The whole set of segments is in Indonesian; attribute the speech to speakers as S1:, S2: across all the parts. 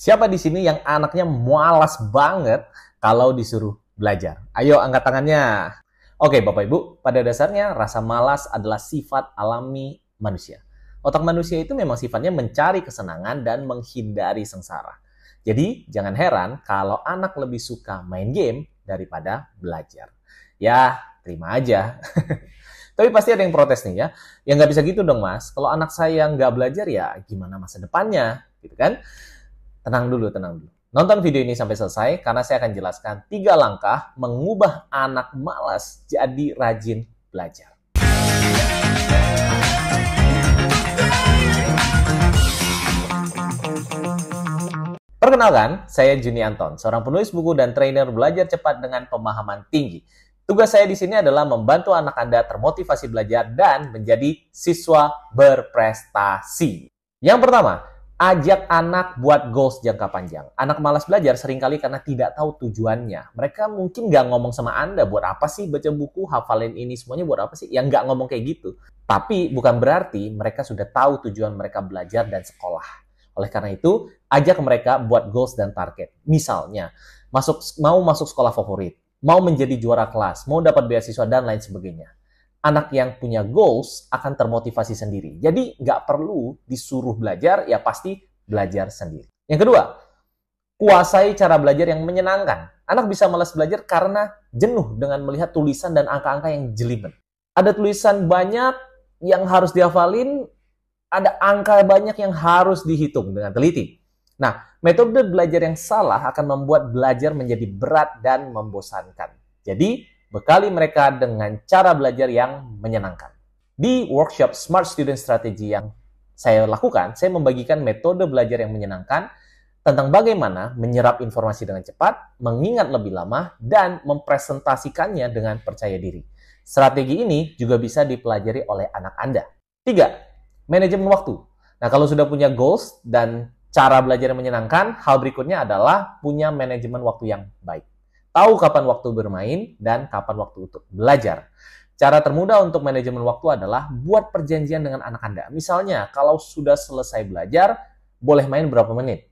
S1: Siapa di sini yang anaknya malas banget kalau disuruh belajar? Ayo angkat tangannya. Oke, Bapak Ibu, pada dasarnya rasa malas adalah sifat alami manusia. Otak manusia itu memang sifatnya mencari kesenangan dan menghindari sengsara. Jadi, jangan heran kalau anak lebih suka main game daripada belajar. Ya, terima aja. Tapi pasti ada yang protes nih ya. Ya nggak bisa gitu dong, Mas. Kalau anak saya nggak belajar, ya gimana masa depannya? Gitu kan? Tenang dulu, tenang dulu. Nonton video ini sampai selesai karena saya akan jelaskan 3 langkah mengubah anak malas jadi rajin belajar. Perkenalkan, saya Juni Anton, seorang penulis buku dan trainer belajar cepat dengan pemahaman tinggi. Tugas saya di sini adalah membantu anak Anda termotivasi belajar dan menjadi siswa berprestasi. Yang pertama, ajak anak buat goals jangka panjang. Anak malas belajar seringkali karena tidak tahu tujuannya. Mereka mungkin nggak ngomong sama Anda, buat apa sih baca buku, hafalin ini semuanya buat apa sih? Yang nggak ngomong kayak gitu. Tapi bukan berarti mereka sudah tahu tujuan mereka belajar dan sekolah. Oleh karena itu, ajak mereka buat goals dan target. Misalnya, mau masuk sekolah favorit, mau menjadi juara kelas, mau dapat beasiswa, dan lain sebagainya. Anak yang punya goals akan termotivasi sendiri. Jadi nggak perlu disuruh belajar, ya pasti belajar sendiri. Yang kedua, kuasai cara belajar yang menyenangkan. Anak bisa malas belajar karena jenuh dengan melihat tulisan dan angka-angka yang jelimet. Ada tulisan banyak yang harus dihafalin, ada angka banyak yang harus dihitung dengan teliti. Nah, metode belajar yang salah akan membuat belajar menjadi berat dan membosankan. Jadi, bekali mereka dengan cara belajar yang menyenangkan. Di workshop Smart Student Strategy yang saya lakukan, saya membagikan metode belajar yang menyenangkan tentang bagaimana menyerap informasi dengan cepat, mengingat lebih lama, dan mempresentasikannya dengan percaya diri. Strategi ini juga bisa dipelajari oleh anak Anda. 3. Manajemen waktu. Nah, kalau sudah punya goals dan cara belajar yang menyenangkan, hal berikutnya adalah punya manajemen waktu yang baik. Tahu kapan waktu bermain dan kapan waktu untuk belajar. Cara termudah untuk manajemen waktu adalah buat perjanjian dengan anak Anda. Misalnya, kalau sudah selesai belajar, boleh main berapa menit.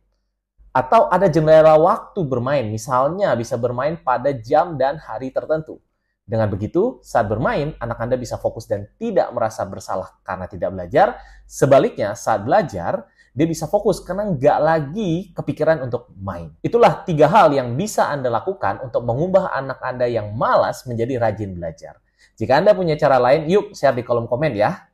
S1: Atau ada jendela waktu bermain, misalnya bisa bermain pada jam dan hari tertentu. Dengan begitu, saat bermain, anak Anda bisa fokus dan tidak merasa bersalah karena tidak belajar. Sebaliknya, saat belajar, dia bisa fokus karena nggak lagi kepikiran untuk main. Itulah 3 hal yang bisa Anda lakukan untuk mengubah anak Anda yang malas menjadi rajin belajar. Jika Anda punya cara lain, yuk share di kolom komen ya.